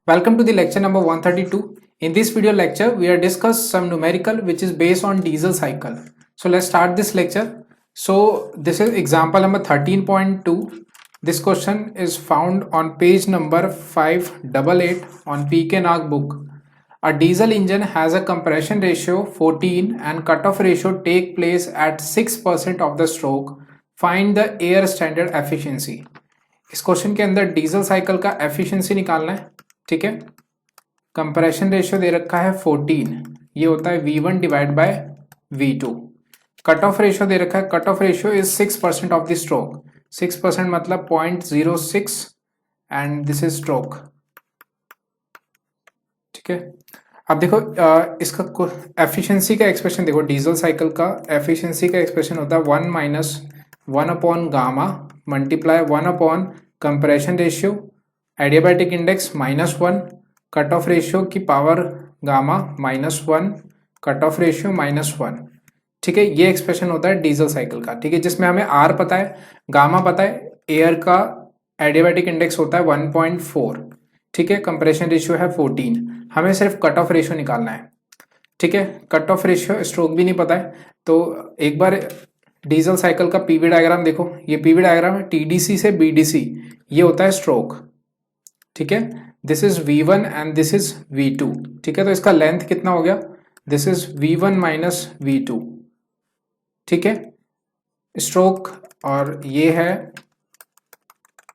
Welcome to the lecture number 132. In this video lecture, we are discuss some numerical which is based on diesel cycle. So let's start this lecture. So this is example number 13.2. This question is found on page number 588 on PK Nag book. A diesel engine has a compression ratio 14 and cutoff ratio take place at 6% of the stroke. Find the air standard efficiency. इस question के अंदर diesel cycle का efficiency निकालना है. ठीक है, compression ratio दे रखा है 14, ये होता है V1 divide by V2. Cut off ratio दे रखा है, cut off ratio is 6% of the stroke. 6% मतलब 0.06 एंड दिस इज स्ट्रोक. ठीक है, अब देखो इसका एफिशिएंसी का एक्सप्रेशन देखो. डीजल साइकिल का एफिशिएंसी का एक्सप्रेशन होता है 1 minus 1 upon gamma multiply 1 upon compression ratio adiabatic index -1 cut off ratio की power gamma -1 cut off ratio -1. ठीक है, ये एक्सप्रेशन होता है डीजल साइकिल का. ठीक है, जिसमें हमें आर पता है, गामा पता है, एयर का एडियाबैटिक इंडेक्स होता है 1.4. ठीक है, कंप्रेशन रेशियो है 14. हमें सिर्फ कट ऑफ रेशियो निकालना है. ठीक है, कट ऑफ रेशियो स्ट्रोक भी नहीं पता है, तो एक बार डीजल साइकिल का पीवी डायग्राम देखो. ये पीवी डायग्राम है टीडीसी से बीडीसी, ये होता है स्ट्रोक. ठीक है, this is V1 and this is V2. ठीक है, तो इसका लेंथ कितना हो गया, this is V1 minus V2. ठीक है, स्ट्रोक, और ये है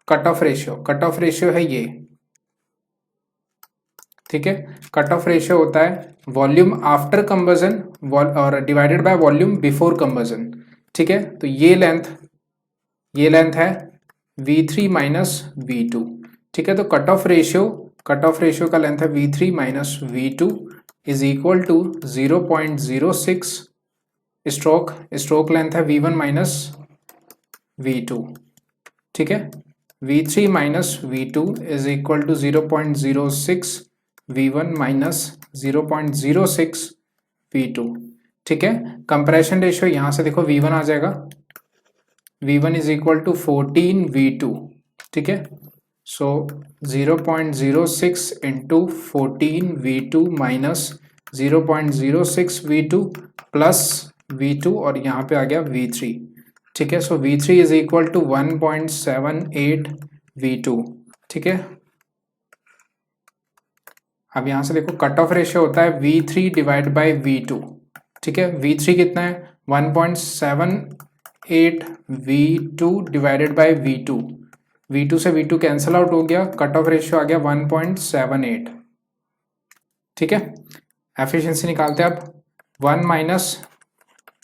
cut off ratio. Cut off ratio है ये. ठीक है, कट ऑफ रेशियो होता है वॉल्यूम आफ्टर कंबजन और डिवाइडेड बाय वॉल्यूम बिफोर कंबजन. ठीक है, तो ये लेंथ है V3 माइनस V2. ठीक है, तो कट ऑफ रेशियो का लेंथ है V3 minus V2 is equal to 0.06. Stroke length है V1 माइनस V2. ठीक है, V3 minus V2 is equal to 0.06 V1 minus 0.06 V2. ठीक है, कंप्रेशन रेशियो यहां से देखो V1 आ जाएगा, V1 is equal to 14 V2. ठीक है, सो 0.06 into 14 V2 minus 0.06 V2 plus V2 और यहाँ पे आ गया V3. ठीक है, सो V3 is equal to 1.78 V2. ठीक है, अब यहाँ से देखो कट ऑफ रेशियो होता है V3 डिवाइड बाय V2. ठीक है, V3 कितना है 1.78 V2 divided by V2. V2 से V2 कैंसल आउट हो गया, कट ऑफ रेशियो आ गया 1.78. ठीक है, एफिशिएंसी निकालते हैं अब. 1 minus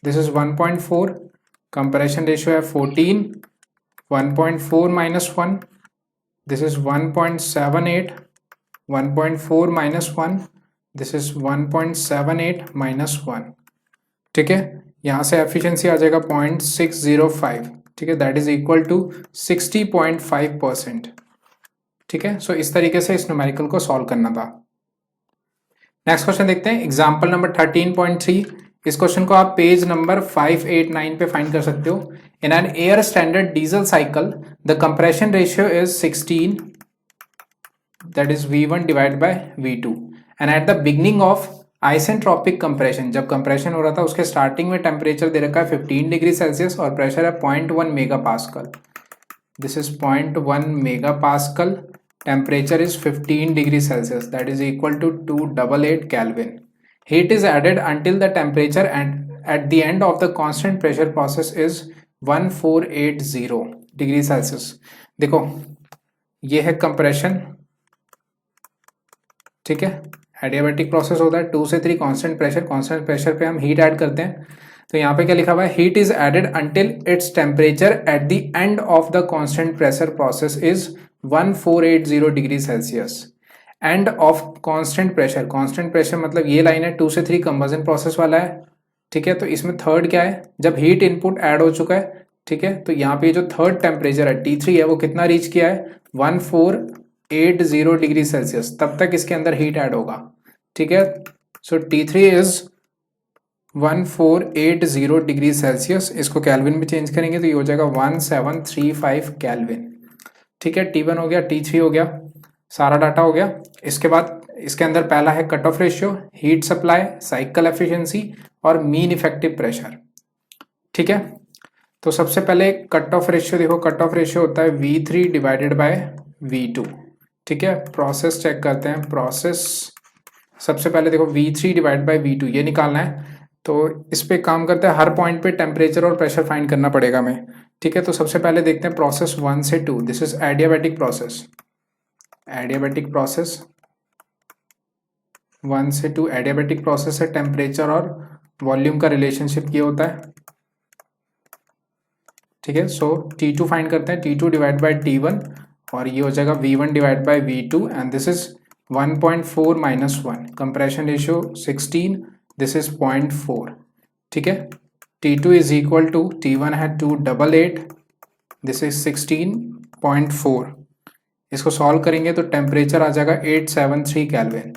this is 1.4, compression ratio है 14, 1.4 minus 1 this is 1.78, 1.4 minus 1 this is 1.78 minus 1. ठीक है, यहां से एफिशिएंसी आ जाएगा 0.605. ठीक है, दैट इज इक्वल टू 60.5%. ठीक है, सो इस तरीके से इस न्यूमेरिकल को सॉल्व करना था. नेक्स्ट क्वेश्चन देखते हैं, एग्जांपल नंबर 13.3. इस क्वेश्चन को आप पेज नंबर 589 पे फाइंड कर सकते हो. In an air standard diesel cycle the compression ratio is 16, that is V1 divide by V2, and at the beginning of isentropic compression, जब कंप्रेशन हो रहा था उसके स्टार्टिंग में टेम्परेचर दे रखा है 15 डिग्री सेल्सियस और प्रेशर है 0.1 mega pascal. This is 0.1 mega pascal, temperature is 15 degree Celsius, that is equal to 288 kelvin. Heat is added until the temperature and at the end of the constant pressure process is 1480 degree Celsius. देखो ये है compression. ठीक है, adiabatic process होता है 2 से 3 constant pressure पे हम हीट ऐड करते हैं. तो यहाँ पे क्या लिखा हुआ है, heat is added until its temperature at the end of the constant pressure process is 1480 degree Celsius. End of constant pressure मतलब ये लाइन है 2 से 3 कंबजन प्रोसेस वाला है. ठीक है, तो इसमें थर्ड क्या है, जब हीट इनपुट ऐड हो चुका है. ठीक है, तो यहाँ पे जो थर्ड टेम्परेचर है T3 है वो कितना रीच किया है 1480 डिग्री सेल्सियस, तब तक इसके अंदर हीट ऐड होगा. ठीक है, सो T3 इज 1480 डिग्री सेल्सियस. इसको केल्विन में चेंज करेंगे तो ये हो जाएगा 1735 केल्विन. ठीक है, T1 हो गया, T3 हो गया. सारा डाटा हो गया। इसके बाद इसके अंदर पहला है cut off ratio, heat supply, cycle efficiency और मीन इफेक्टिव प्रेशर। ठीक है, तो सबसे पहले कट ऑफ रेशियो देखो, कट ऑफ रेशियो होता है V3 डिवाइडेड बाय V2। ठीक है, प्रोसेस चेक करते हैं। प्रोसेस सबसे पहले देखो V3 डिवाइड बाय V2 ये निकालना है, तो इस पे काम करते हैं। हर पॉइंट पे टेम्परेचर और प्रेशर फाइंड करना पड़ेगा हमें। ठीक है, तो सबसे पहले देखते हैं प्रोसेस 1 से 2। This is adiabatic process. Adiabatic process 1 से 2 एडियाबैटिक प्रोसेस है। टेम्परेचर और वॉल्यूम का रिलेशनशिप ये होता है। ठीक है, सो T2 फाइंड करते हैं। T2 डिवाइड बाय T1 और ये हो जाएगा V1 divide by V2 and this is 1.4 minus 1। Compression ratio 16, this is 0.4। ठीक है, T2 is equal to T1 है 288, दिस इज 16.4। इसको सॉल्व करेंगे तो टेम्परेचर आ जाएगा 873 केल्विन।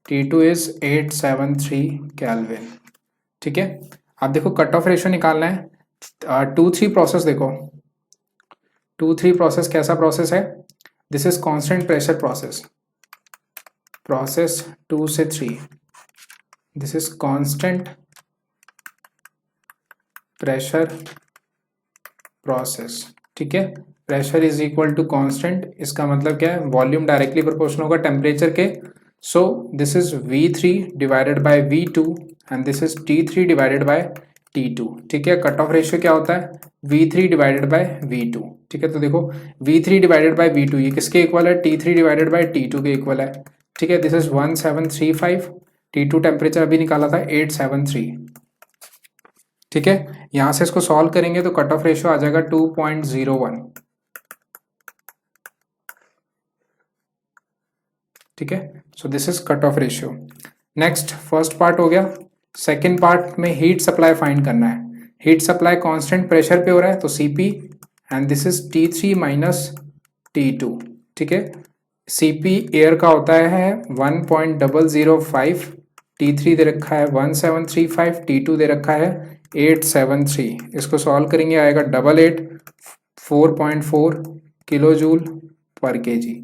T2 is 873 kelvin. ठीक है, अब देखो कट ऑफ रेशियो निकालना है। 2-3 प्रोसेस देखो, 2-3 प्रोसेस कैसा प्रोसेस है? This is constant pressure process. Process 2 से 3, this is constant pressure process. ठीक है, pressure is equal to constant, इसका मतलब क्या है? वॉल्यूम डायरेक्टली प्रोपोर्शनल होगा टेम्परेचर के। So this is V3 divided by V2 and this is T3 divided by T2। ठीक है, कट ऑफ रेशियो क्या होता है? V3 divided by V2। ठीक है, तो देखो V3 डिवाइडेड बाय V2 ये किसके इक्वल है? T3 डिवाइडेड बाय T2 के इक्वल है। ठीक है, दिस इज 1735। T2 टेम्परेचर अभी निकाला था 873। ठीक है, यहां से इसको सॉल्व करेंगे तो कट ऑफ रेशियो आ जाएगा 2.01। ठीक है, so this is cut off ratio. Next first part हो गया। सेकेंड पार्ट में हीट सप्लाई फाइंड करना है। हीट सप्लाई कांस्टेंट प्रेशर पे हो रहा है तो Cp and this is T3 minus T2। ठीक है, Cp एयर का होता है 1.005, T3 दे रखा है 1735, T2 दे रखा है 873। इसको सॉल्व करेंगे आएगा 4.4 किलो जूल पर केजी।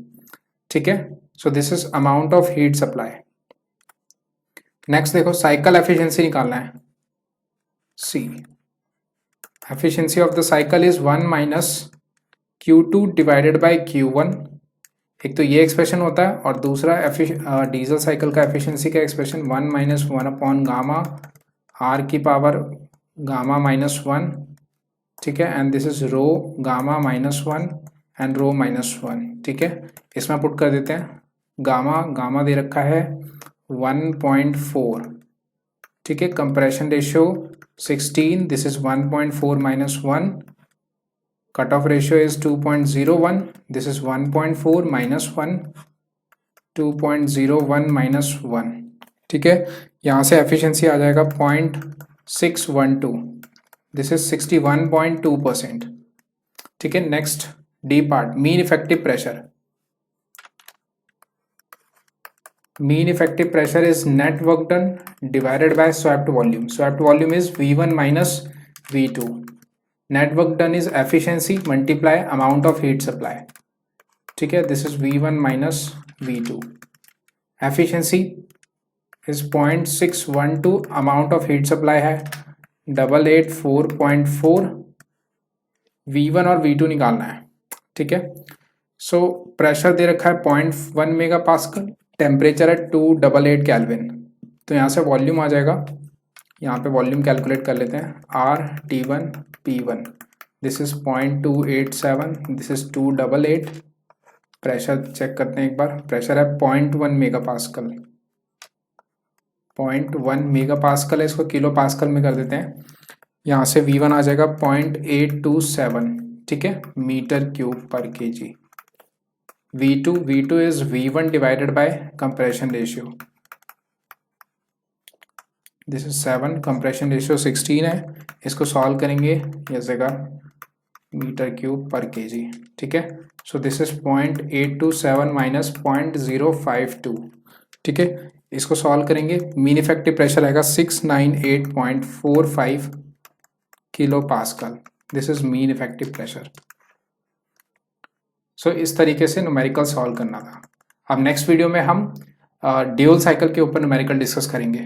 ठीक है, so this is amount of heat supply. Next देखो साइकिल एफिशिएंसी निकालना है। See efficiency of the cycle is 1 minus Q2 divided by Q1। एक तो ये एक्सप्रेशन होता है और दूसरा डीजल साइकिल का एफिशिएंसी का expression 1 minus 1 upon gamma R की पावर गामा माइनस 1। ठीक है, and this is rho gamma minus 1 and rho minus 1। ठीक है, इसमें पुट कर देते हैं। गामा दे रखा है 1.4। ठीक है, compression ratio 16, this is 1.4 minus 1। Cut off ratio is 2.01, this is 1.4 minus 1, 2.01 minus 1। ठीक है, यहाँ से एफिशिएंसी आ जाएगा 0.612, दिस इज 61.2%। ठीक है, next D part mean effective pressure. Mean effective pressure is net work done divided by swept volume. Swept volume is V1 minus V2. Net work done is efficiency multiply amount of heat supply. ठीक है, this is V1 minus V2. Efficiency is 0.612, amount of heat supply है 884.4। V1 और V2 निकालना है। ठीक है, so pressure दे रखा है 0.1 मेगा पास्कल, टेम्परेचर है 288 केल्विन। तो यहाँ से वॉल्यूम आ जाएगा, यहाँ पे वॉल्यूम कैलकुलेट कर लेते हैं। RT1 P1, this is 0.287, this is 288। Pressure check करते हैं एक बार। प्रेशर है 0.1 मेगा पास्कल, 0.1 मेगा पास्कल है, इसको किलो पास्कल में कर देते हैं। यहाँ से V1 आ जाएगा 0.827। ठीक है, मीटर क्यूब पर KG. V2 is V1 divided by compression ratio. This is 7, compression ratio 16 है। इसको सॉल्व करेंगे ये जगह मीटर क्यूब पर केजी। ठीक है, सो दिस इज 0.827 माइनस 0.052। ठीक है, इसको सॉल्व करेंगे। मीन इफेक्टिव प्रेशर आएगा 698.45 kilo pascal. This is mean effective pressure. So इस तरीके से न्यूमेरिकल सॉल्व करना था। अब नेक्स्ट वीडियो में हम ड्यूल साइकिल के ऊपर न्यूमेरिकल डिस्कस करेंगे।